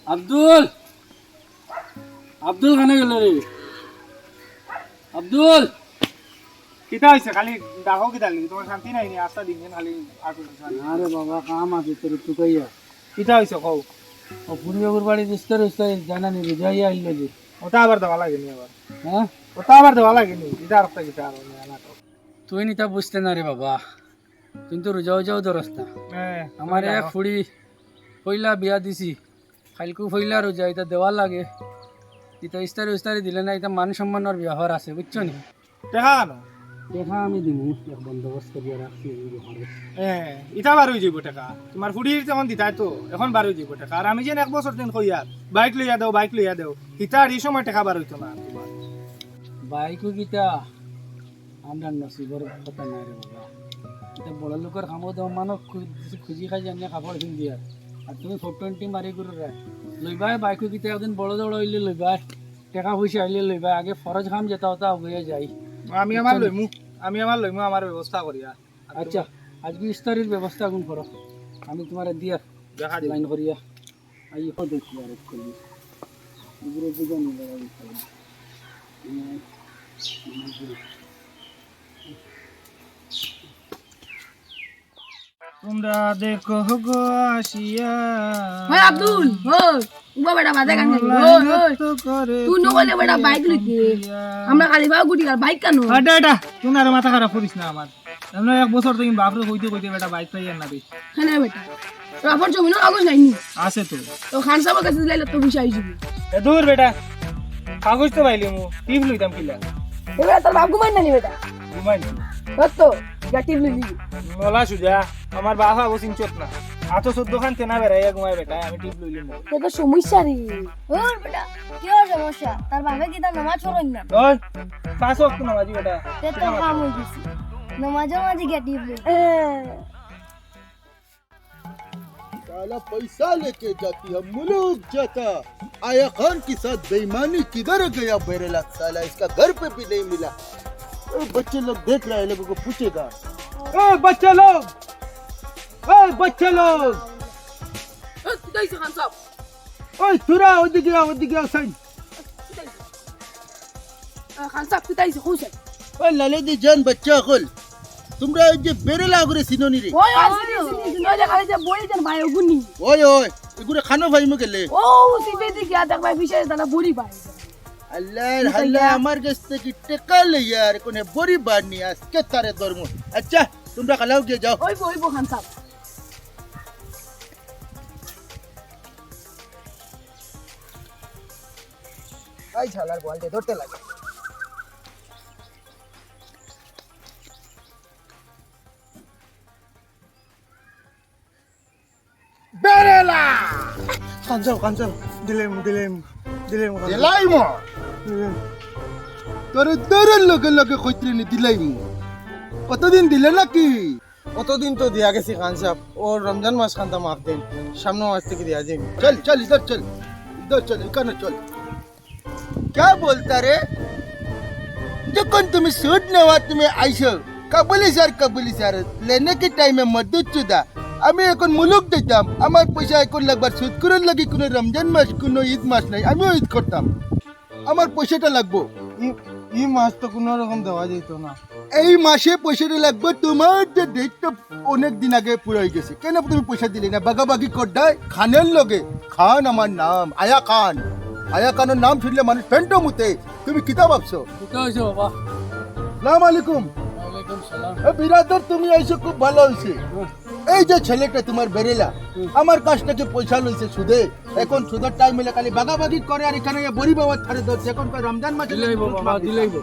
আব্দুল আব্দুল খানে গেল রে আব্দুল কিতা হইছে খালি ডাকো কিতা লাগি তোমার শান্তি নাই নি আস্তা দিন খালি আগুন আরে বাবা কাম আছে তোর তুই কইয়া কিতা হইছে কও ও পুরিয়াগুর বাড়ি বিস্তার বিস্তার জানা নি বুঝাইয়া আইলো যে ওটা আবার দেওয়া লাগেনি আবার হ্যাঁ ওটা আবার দেওয়া লাগেনি এটা আর একটা কিতা আর না তো তুই নিতা বুঝতে না রে বাবা তুই তো রোজাও যাও ধরস না আমার এক ফুড়ি পইলা বিয়া দিছি খাইলকু পইলা রোজা এটা দেওয়ার লাগে এটা ইস্তারি উস্তারি দিলে না এটা মান সম্মানের বিয়াহর আছে বুঝছো নি দেখা না দেখা আমি দিমু এক বন্দোবস্ত করিয়া রাখছি ইটা বার হয়ে যাবো টাকা তোমার ফুড়ির তখন দিতাই তো এখন বার হয়ে যাবো টাকা আর আমি যেন এক বছর দিন কইয়া বাইক লইয়া দেও ইটা আর এই সময় টাকা বার হইতো না তোমার বাইকও কিতা আমরা নসিবর কথা নাই রে বাবা এটা বড় লোকের খামো দেওয়া মানুষ খুঁজি খাই জানি কাপড় পিন্ধি আর তুমি 420 মারি করে লইবাই বাইকও কিতা একদিন বড় দৌড় হইলে লইবাই টাকা পয়সা আইলে লইবাই আগে ফরজ খাম যেটা ওটা হয়ে যাই আমি আমার লইমু আমার ব্যবস্থা করিয়া আচ্ছা আজকে ইস্তারির ব্যবস্থা গুণ করো আমি তোমার দিয়া দেখা দিই লাইন করিয়া আই দেখি আর করি এগুলো বুঝা নিলে তোমরা দেখো গো আসিয়া ওই আব্দুল ওই উবা বেটা বাজে গান গাই ওই ওই তুই নগলে বেটা বাইক লইতে আমরা খালি বাউ গুটি আর বাইক কেন আডা তুই আর মাথা খারাপ করিস না আমার আমরা এক বছর থেকে বাপরে কইতে বেটা বাইক পাই না রে হ্যাঁ বেটা রাফর জমি না কাগজ নাই নি আছে তো তো খান সাহেবের কাছে দিলে তো বুঝাই আইছিবি এ দূর বেটা কাগজ তো পাইলি মু টিপ লইতাম কিলা এবার তোর বাপ ঘুমাই না নি বেটা ঘুমাই তো গাটিভ লইলি নলা সুজা আমার বাবা বসিন চোট না আতো 14 খান তেনা বেড়াইয়া ঘুমাই বেটা আমি টিপ লইলি না তো তো সমস্যা রে ওর বেটা কি ওর সমস্যা তার বাবা কি তার নামাজ পড়েন না ওই পাঁচ ওয়াক্ত নামাজি বেটা তে তো কাম হই গেছে নামাজ মাঝে গাটিভ লই साला पैसा लेके जाती है मुल्क जाता आया खान के साथ बेईमानी किधर गया बहरेला साला इसका घर पे भी नहीं मिला बच्चे लोग देख रहे हैं लोगों को पूछेगा ए बच्चे लोग তুই খান সাহেব ओए तुरा ओदिगे साइन খান সাহেব তুই তাইছে খুশি ओए लाले दी जान बच्चा खोल তোমরা এই যে বেরেলা করে সিনোনি রে ওই আসিনি নইলে খালি যে বই দেন ভাই ওগুনি ওই এগুলো খানো ভাইমু গেলে ও সিবে দি গিয়া দেখ ভাই বিশেষ দানা বুড়ি ভাই আল্লাহ হাল্লা আমার কাছ থেকে টাকা লইয়া আর কোনে বড়ি বাড়নি আজকে তারে ধর্ম আচ্ছা তোমরা খালাও গিয়ে যাও ওই খান সাহেব আই ছালার বলতে ধরতে লাগে বেরেলা কাঞ্চাও দিলেম দিলাইমো তোর দরের লগে কইত্রি নি দিলাইমো কতদিন দিলে নাকি কতদিন তো দিয়া গেছি খান সাহেব ও রমজান মাস খানটা মাফ দেন সামনে মাস থেকে দিয়া যাই चल इधर चल इकाना चल क्या बोलता रे যখন তুমি সুদ নেওয়া তুমি আইছো কাবুলি স্যার লেনে কি টাইমে মদুদ চুদা আমি এখন মুলুক দিতাম আমার পয়সা এখন লাগবার সুদ করার লাগি কোনো রমজান মাস কোনো ঈদ মাস নাই আমিও ঈদ করতাম আমার পয়সাটা লাগবো ই মাস তো কোনো রকম দেওয়া যেত না এই মাসে পয়সাটা লাগবে তোমার যে ডেটটা অনেক দিন আগে পুরো হয়ে গেছে কেন তুমি পয়সা দিলে না বাগাবাগি করডাই খানের লগে খান আমার নাম আয়া খানের নাম শুনলে মানুষ ফেন্টো মুতে তুমি কিতা ভাবছো কোথায় হয়েছে বাবা সালাম আলাইকুম ওয়ালাইকুম সালাম বিরাদর তুমি আইসো খুব ভালো হয়েছে এই যে ছেলেটা তোমার বেরেলা আমার কাছ থেকে পয়সা লইছে সুদে এখন সুদের টাইম মিলে খালি বাগাবাগি করে আর এখানে বড়ি বাবার ধারে ধরছে এখন রমজান মাসে দিলাইব বাবা দিলাইব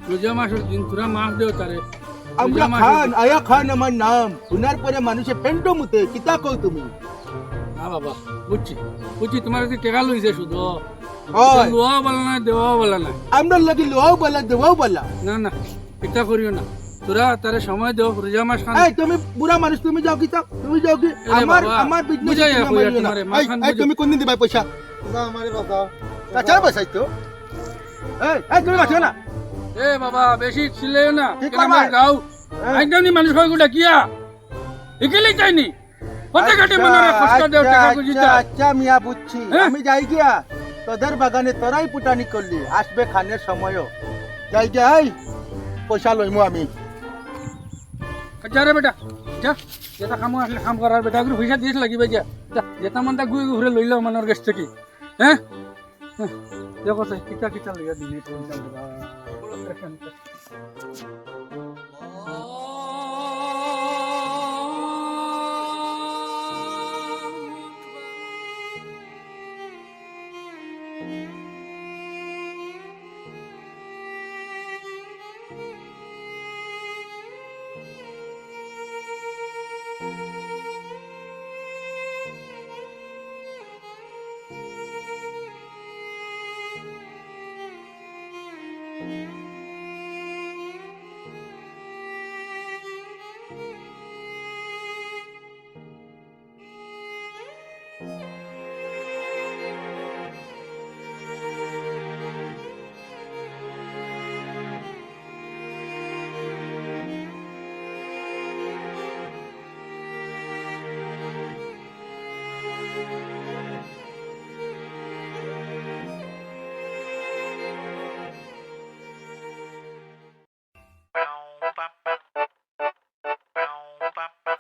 রোজা মাসের দিন তোরা মাস দেও তারে আমরা আয়া খান আমার নাম শোনার পরে মানুষে পেন্টো মুতে কিতা কও তুমি না বাবা বুঝছি তোমার কাছে টাকা লইছে শুধু হয় লোয়া বলা না দেওয়া বলা না আমরা লাগি লোয়াও বলা দেওয়াও বলা না এটা করিও না তোরা তারে সময় দেও রোজা মাস খান এই তুমি বুড়া মানুষ তুমি যাও কিতা তুমি যাও কি আমার বিজনেস বুঝাইয়া কইয়া তোমারে মাস খান এই তুমি কোন দিন দিবা পয়সা না আমারে বাঁচাও আচ্ছা বাসাই তো এই তুমি বাঁচো না এ বাবা বেশি ছিলেও না ঠিক কেন আমার কথা। গাও আইদানি মানুষ হয় গুলা কিয়া একেলেই চাইনি ওতে কাটে মনে রে কষ্ট দেও টাকা খুঁজিতা আচ্ছা মিয়া বুঝছি আমি যাই গিয়া তোদের বাগানে তোরাই পুটানি করলি আসবে খানের সময়ও যাই গিয়া এই পয়সা লইমু আমি যা রে বেটা যা যেটা কাম আসলে কাম করার বেটা গুলো পয়সা দিস লাগিবে যা যেটা মনটা গুই ঘুরে লইলো মনের কাছ থেকে হ্যাঁ দেখো তো কিটা কিটা লইয়া দিনে পয়সা দেবা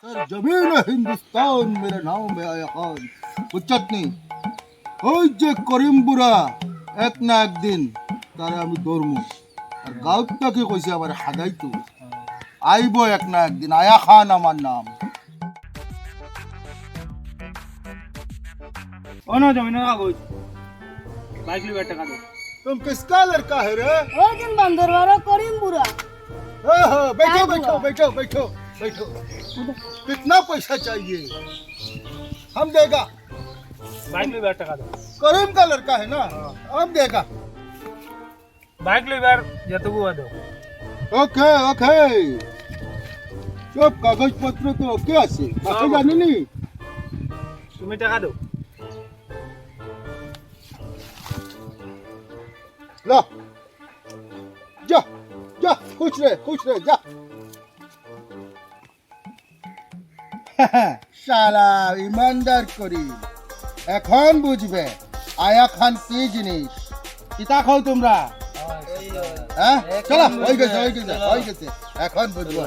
सर जमीन है हिंदुस्तान मेरा नाम है आया खान उच्चत नहीं ওই যে করিম বুড়া এক না একদিন তারে আমি ধরমু আর গাঁৱত কি কইছে আমার হাগাইতো আইব এক না একদিন আয়া খান আমার নাম অনো জমিনের কাগজ বাইক লিবার টাকা দাও तुम किसका लड़का है रे ও দিন বান্দরবাড়া করিম বুড়া बैठो बैठो बैठो बैठो बैठो कितना पैसा चाहिए हम देगा বাইক লিবার টাকা দাও करीम का लड़का है ना हम देगा বাইক লিবার যতটুকু দাও ओके ओके सब कागज पत्र तो ओके আছে বাকি জানি নি তুমি টাকা দাও ला जा जा खुश रहे जा শালা ইমানদার করি এখন বুঝবে আয়া খান কি জিনিস কিতা খাও তোমরা হ্যাঁ চলো হয়ে গেছে এখন বুঝবো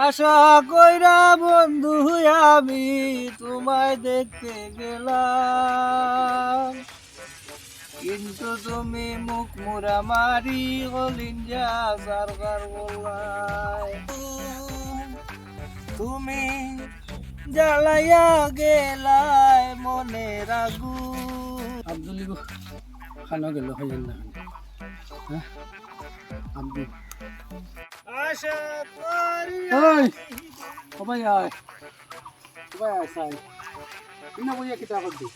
আশা কইরা বন্ধু আমি তোমায় দেখতে গেলাম কিন্তু তুমি মুখ মুরা মারি গলিঞ্জা সরকার বলাই তুমি জ্বালাইয়া গেলাই মনে রাগু আব্দুল খানা গেল হইল না হ্যাঁ আব্দুল আশা করি ওই সবাই আয় সাই ইনা বইয়া কিতা করবি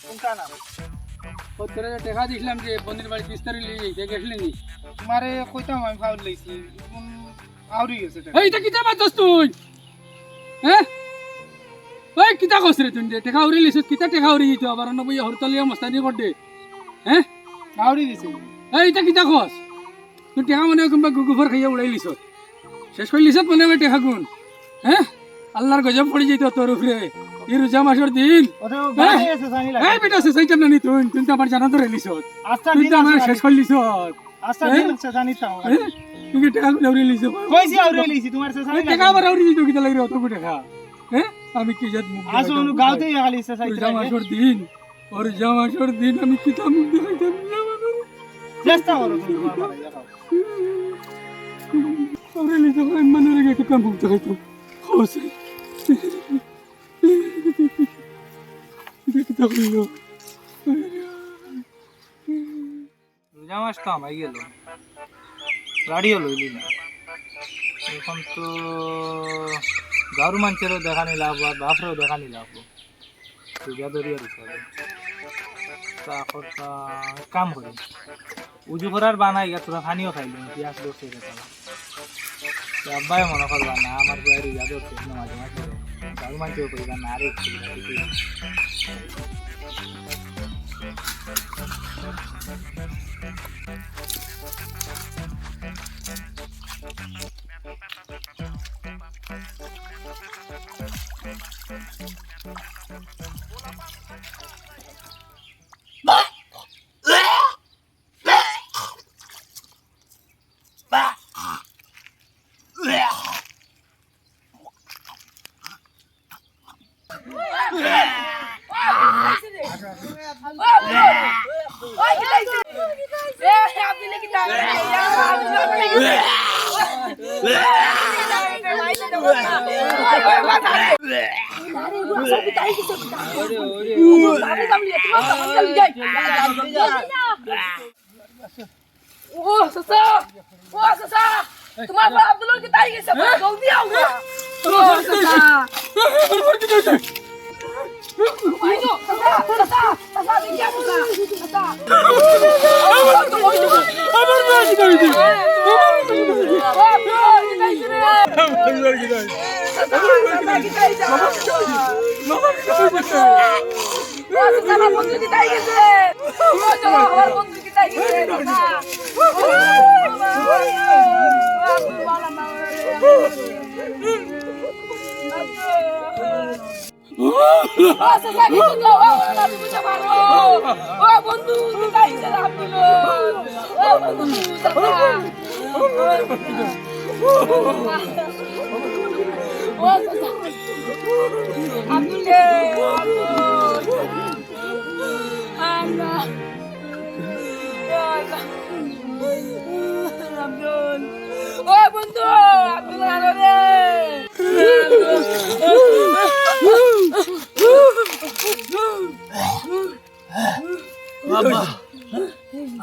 কোনটা নাম ও তোরা যে টাকা দিছিলাম যে বন্ধুর বাড়ি বিস্তারি লিয়ে যাইতে গেছিলি নি তোমারে কইতাম আমি ফাউল লইছি আউরি গেছে এইটা কিতা বাতস তুই হ্যাঁ ওই কিতা কস রে তুই যে টাকা উড়ি লিস কিতা টাকা উড়ি দিত আবার ন বইয়া হরতলিয়া মস্তানি করদে হ্যাঁ আউরি দিছে এইটা কিতা কস তুই টাকা মনে কিংবা গুগুফর খাইয়া উড়াই লিস শেষ করে লিস মনে হয় টাকা গুণ হ্যাঁ আল্লাহর গজব পড়ে যেত তোর উপরে এই রোজা মাসের দিন ওটা গানে আছে জানি লাগে এই বেটা সেসাইটা না নি তুই তো আমার জানা তো রেলিস আস্তা তুই দিন তো আমার শেষ করলিস আস্তা দিন আছে জানি তাও তুই টাকা গুলো উড়ে লিস কইছি আউরি লইছি তোমার সে জানি টাকা আবার উড়ে দিত কিতা লাগি অত টাকা হ্যাঁ আমি কি জাত মুখ আজ অনু গাওতে খালি সে সাইতে রোজা মাসের দিন ওর জামাসের দিন আমি কিতা মুখ দেখাইতাম না চেষ্টা করো তুমি মারা যাও ওরে লিস মানে রে কিতা মুখ দেখাইতাম হোসে কিতা কইলো রোজা মাস তো আমাই গেল গাড়িও লইলি না এখন তো গারু মানুষেরও দেখা নি লাভ আর বাপরেও দেখা নি লাভ রোজা দরিয়ার হিসাবে তা কাম করি উজু করার বানাই গা তোরা খানিও খাইলি পিঁয়াজ বসে গেছিলাম আব্বাই মনে করবা না আমার বইয়ের রোজা ধরছে মাঝে মাঝে গারু মানুষেও করিবা না আরে ওই কি লাইছে এ আপনি নাকি দাঁড় ও সসা তোমার বাপ আব্দুল কি তাই গেছে জলদি আও না ও সসা আইনো সসা দেখিয়া সসা আমার বাড়ি যাই দি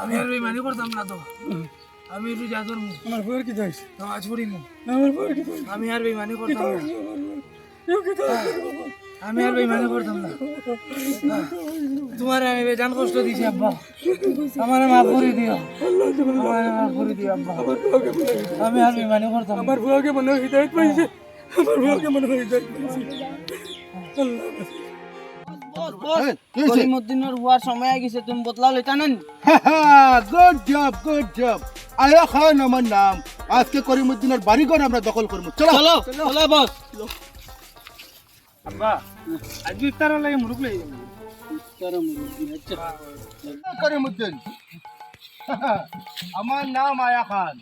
আমি আর বেমানি করতাম না তো আমি রোজা ধরবো আমার বউয়ের কি দোষ নামাজ পড়িনি আমার বউয়ের কি দোষ আমি আর বেমানি করতাম না আমি আর বেমানি করতাম না তোমার আমি বেজান কষ্ট দিছি আব্বা আমার মাফ করে দিও আমার মাফ করে দিও আব্বা আমি আর বেমানি করতাম আমার বউকে মনে হিদায়াত পাইছে আমার বউকে মনে হিদায়াত পাইছে করিমউদ্দিনের হওয়ার সময় গেছে তুমি বদলাও লেটা নেন গুড জব আয়া খান আমার নাম আজকে করিমউদ্দিনের বাড়িঘর আমরা দখল করবো চলো চলো চলো বস আব্বা আজ ইফতার লাগে মুরুক লই করিমউদ্দিন আমার নাম আয়া খান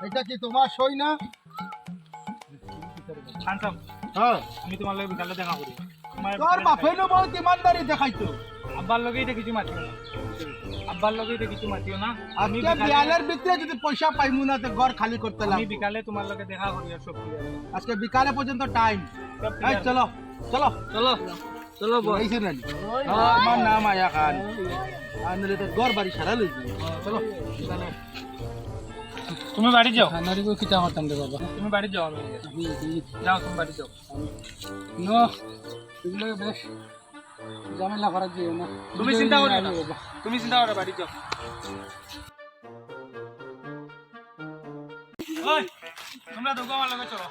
এটা কি তোমার সই না খান সাহেব হ্যাঁ আমি তোমার লাগে বিকালে দেখা করি তোর বাপেরও বহুত ইমানদারি দেখাইতো আব্বার লগেই কিছু মাতিও না আব্বার লগেই কিছু মাতিও না আমি আজকে বিয়ালের ভিতরে যদি পয়সা পাইমু না তো ঘর খালি করতে আমি লাগবে বিকালে তোমার লগে দেখা করি আর সব ক্লিয়ার আজকে বিকালে পর্যন্ত টাইম সব এই clear। চলো চলো চলো চলো বস বইছেন না আমার নাম আয়া খান আনলে তো ঘর বাড়ি সারা লইছি চলো তুমি বাড়ি যাও খানারি কো কিতা করতাম রে বাবা তুমি বাড়ি যাও যাও তুমি বাড়ি যাও নো এগুলো বেশ ঝামেলা করা যায় না তুমি চিন্তা করো না তুমি চিন্তা করো বাড়ি যাও ওই তোমরা দুগো আমার লগে চলো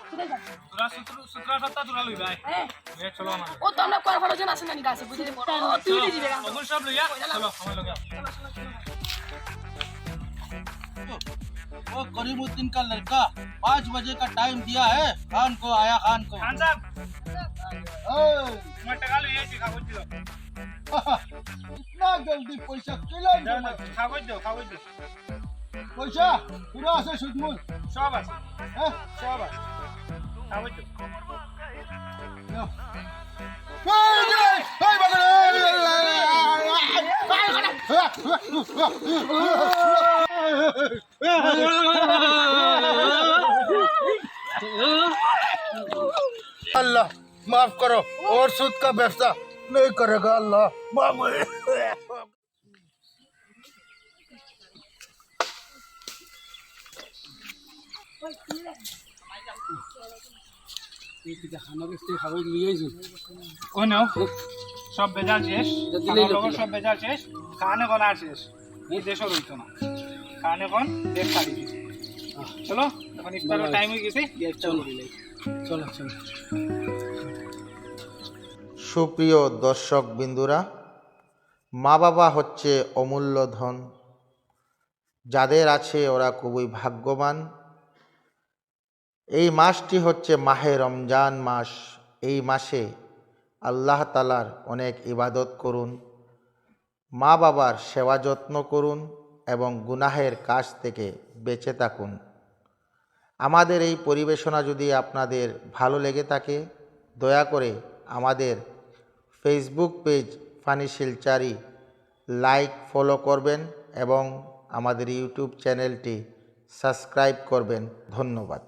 তোরা সূত্র সত্তা তোরা লই ভাই এই চলো আমার ও তো আমরা কোয়ার ফাড়ো জন আছে না গাছে বুঝিলে বড় তুই দিবি গা ওগুলো সব লইয়া চলো আমার লগে वो करीमुद्दीन का लड़का 5 बजे का टाइम दिया है खान को आया खान को খান সাহেব ओए, তোমার টাকা লইয়া এসে কাগজ দিও इतना जल्दी पैसा किलन কাগজ দিও पैसा पूरा আছে সুদমুল সব আছে হ্যাঁ সব আছে কাগজ দিও अल्लाह माफ करो और सूद का व्यवसाय नहीं करेगा अल्लाह माफ খানাকে খাবার নিয়ে আইছো ওই নাও সব বেজাল শেষ দিলেই আমার লোক সব বেজাল শেষ খানে কোন আর শেষ এই দেশও রইতো না খানে কোন দেশ খালি দিছে চলো এখন ইফতারের টাইম হয়ে গেছে চলো চলো চলো সুপ্রিয় দর্শক বিন্দুরা, মা বাবা হচ্ছে অমূল্য ধন, যাদের আছে ওরা খুবই ভাগ্যবান। এই মাসটি হচ্ছে মাহে রমজান মাস। এই মাসে আল্লাহ তাআলার অনেক ইবাদত করুন, মা বাবার সেবা যত্ন করুন এবং গুনাহের কাজ থেকে বেঁচে থাকুন। আমাদের এই পরিবেশনা যদি আপনাদের ভালো লেগে থাকে দয়া করে আমাদের ফেসবুক পেজ ইরফানি শিলচারি লাইক ফলো করবেন এবং আমাদের ইউটিউব চ্যানেলটি সাবস্ক্রাইব করবেন। ধন্যবাদ।